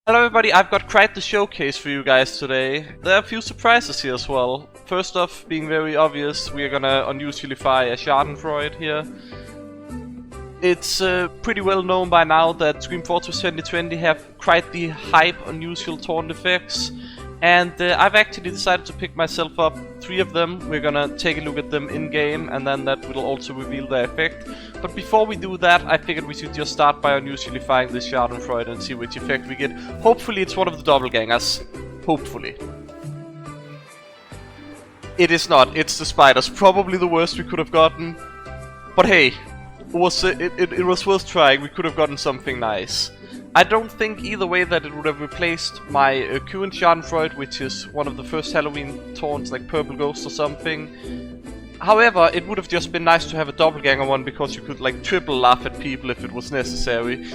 Hello everybody, I've got quite the showcase for you guys today. There are a few surprises here as well. First off, being very obvious, we are gonna unusualify a Schadenfreude here. It's pretty well known by now that Scream Fortress 2020 have quite the hype unusual taunt effects. And I've actually decided to pick myself up 3 of them. We're gonna take a look at them in-game, and then that will also reveal their effect. But before we do that, I figured we should just start by unusualifying this Schadenfreude and see which effect we get. Hopefully it's one of the doppelgangers. Hopefully. It is not, it's the spiders. Probably the worst we could have gotten. But hey, it was worth trying, we could have gotten something nice. I don't think either way that it would have replaced my current Schadenfreude, which is one of the first Halloween taunts, like Purple Ghost or something. However, it would have just been nice to have a doppelganger one, because you could like triple laugh at people if it was necessary.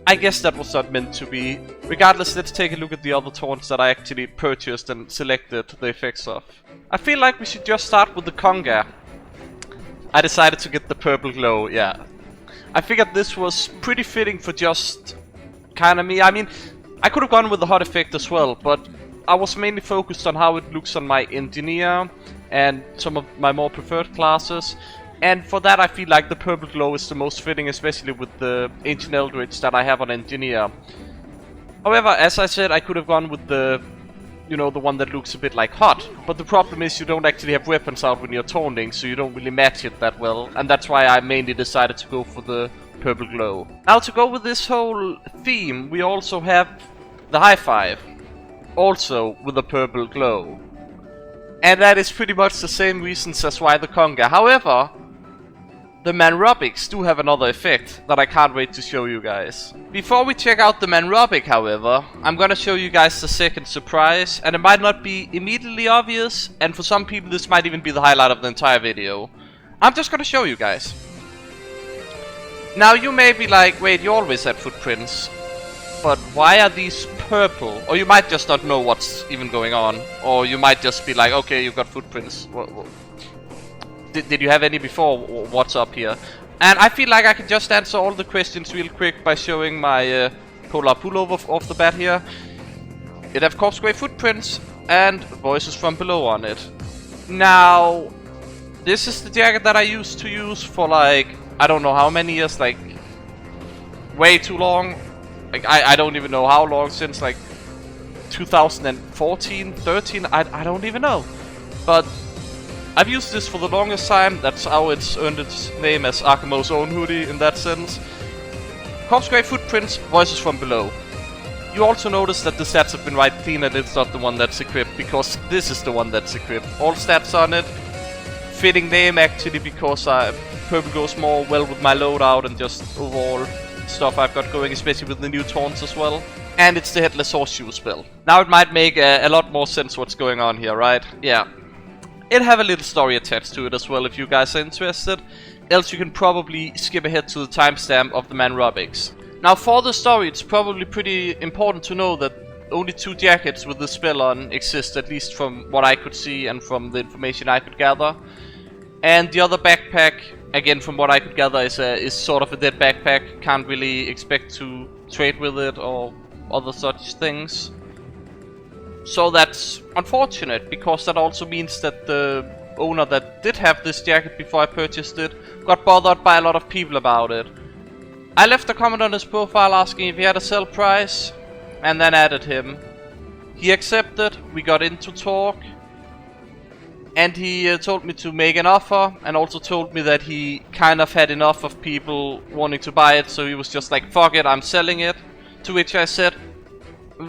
I guess that was not meant to be. Regardless, let's take a look at the other taunts that I actually purchased and selected the effects of. I feel like we should just start with the Conga. I decided to get the purple glow, yeah. I figured this was pretty fitting for just kinda me. I mean, I could have gone with the hot effect as well, but I was mainly focused on how it looks on my engineer and some of my more preferred classes. And for that I feel like the purple glow is the most fitting, especially with the ancient eldritch that I have on engineer. However, as I said, I could have gone with the, you know, the one that looks a bit like hot. But the problem is you don't actually have weapons out when you're taunting, so you don't really match it that well. And that's why I mainly decided to go for the purple glow. Now to go with this whole theme, we also have the high five, also with a purple glow. And that is pretty much the same reasons as why the Conga. However, the Mannrobics do have another effect that I can't wait to show you guys. Before we check out the Mannrobic, however, I'm gonna show you guys the second surprise, and it might not be immediately obvious, and for some people this might even be the highlight of the entire video. I'm just gonna show you guys. Now you may be like, wait, you always had footprints, but why are these purple? Or you might just not know what's even going on, or you might just be like, okay, you've got footprints. Did you have any before? What's up here? And I feel like I can just answer all the questions real quick by showing my polar pullover off the bat here. It have corpse grey footprints and voices from below on it. Now, this is the jacket that I used to use for like, I don't know how many years, like way too long. Like I don't even know how long, since like 2014, 13, I don't even know. But I've used this for the longest time. That's how it's earned its name as Archimo's own hoodie in that sense. Corpse grey footprints, voices from below. You also notice that the stats have been wiped clean and it's not the one that's equipped, because this is the one that's equipped. All stats on it. Fitting name actually, because purple goes more well with my loadout and just overall stuff I've got going, especially with the new taunts as well. And it's the Headless Horseshoe spell. Now it might make a lot more sense what's going on here, right? Yeah. It have a little story attached to it as well if you guys are interested. Else you can probably skip ahead to the timestamp of the Mannrobics. Now for the story, it's probably pretty important to know that only 2 jackets with the spell on exist, at least from what I could see and from the information I could gather. And the other backpack, again from what I could gather, is sort of a dead backpack. Can't really expect to trade with it or other such things. So that's unfortunate, because that also means that the owner that did have this jacket before I purchased it got bothered by a lot of people about it. I left a comment on his profile asking if he had a sell price, and then added him. He accepted, we got into talk, and he told me to make an offer, and also told me that he kind of had enough of people wanting to buy it, so he was just like, fuck it, I'm selling it. To which I said,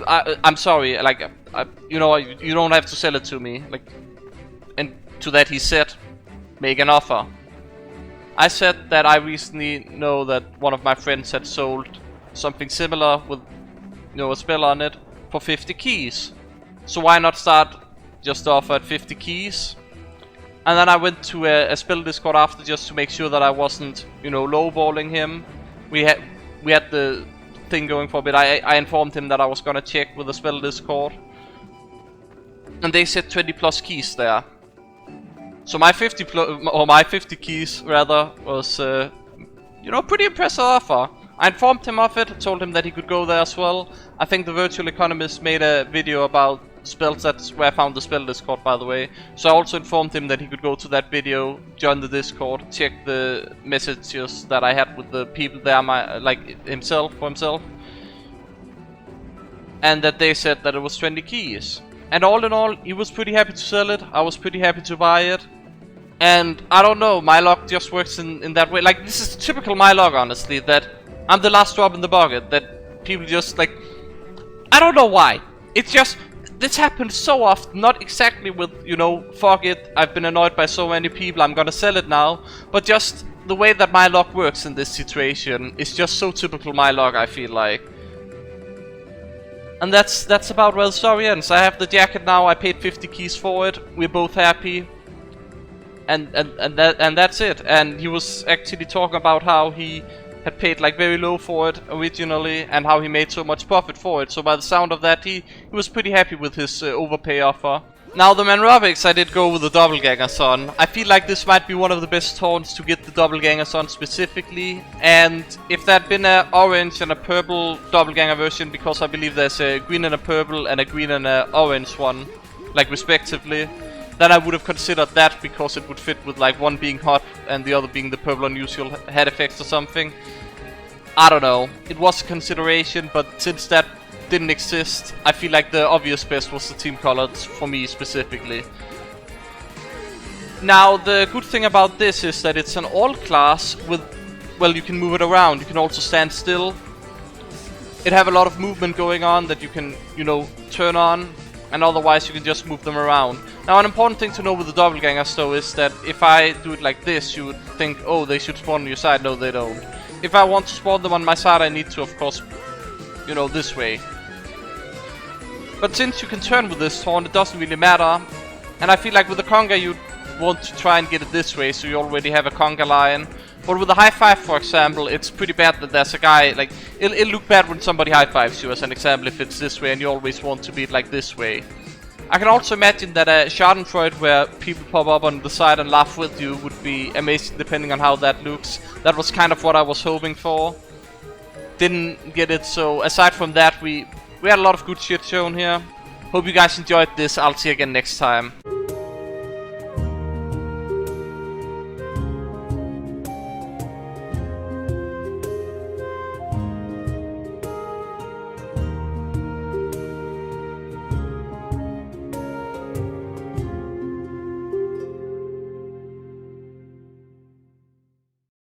I'm sorry, like, you know, you don't have to sell it to me. Like, and to that he said, make an offer. I said that I recently know that one of my friends had sold something similar with, you know, a spell on it for 50 keys. So why not start just offer at 50 keys? And then I went to a spell Discord after, just to make sure that I wasn't, you know, lowballing him. We had the thing going for a bit. I informed him that I was gonna check with the spell Discord, and they said 20 plus keys there. So my 50 keys rather was, you know, pretty impressive offer. I informed him of it, told him that he could go there as well. I think the Virtual Economist made a video about spells, that's where I found the spell Discord, by the way. So I also informed him that he could go to that video, join the Discord, check the messages that I had with the people there, like himself, for himself. And that they said that it was 20 keys. And all in all, he was pretty happy to sell it, I was pretty happy to buy it. And I don't know, my luck just works in that way. Like, this is typical my luck, honestly, that I'm the last drop in the bucket, that people just like... I don't know why. It's just... This happens so often, not exactly with, you know, fuck it, I've been annoyed by so many people, I'm gonna sell it now. But just the way that my luck works in this situation is just so typical my luck, I feel like. And that's about where the story ends. I have the jacket now, I paid 50 keys for it, we're both happy. And that's it. And he was actually talking about how he had paid like very low for it originally and how he made so much profit for it. So by the sound of that, he was pretty happy with his overpay offer. Now the Mannrobics, I did go with the Doppelgangers on. I feel like this might be one of the best taunts to get the Doppelgangers on specifically. And if there had been an orange and a purple Doppelganger version, because I believe there's a green and a purple and a green and a orange one, like respectively, then I would have considered that because it would fit with like one being hot and the other being the purple unusual head effects or something. I don't know. It was a consideration, but since that didn't exist, I feel like the obvious best was the team colors for me specifically. Now the good thing about this is that it's an all class with, well, you can move it around, you can also stand still. It have a lot of movement going on that you can, you know, turn on. And otherwise you can just move them around. Now an important thing to know with the Doppelgangers though is that if I do it like this, you would think, oh, they should spawn on your side. No, they don't. If I want to spawn them on my side, I need to, of course, you know, this way. But since you can turn with this taunt, it doesn't really matter. And I feel like with the Conga, you want to try and get it this way, so you already have a Conga line. But with the high five, for example, it's pretty bad that there's a guy, like, it'll look bad when somebody high fives you, as an example, if it's this way and you always want to be it like this way. I can also imagine that a Schadenfreude where people pop up on the side and laugh with you would be amazing depending on how that looks. That was kind of what I was hoping for. Didn't get it, so aside from that, we had a lot of good shit shown here. Hope you guys enjoyed this, I'll see you again next time.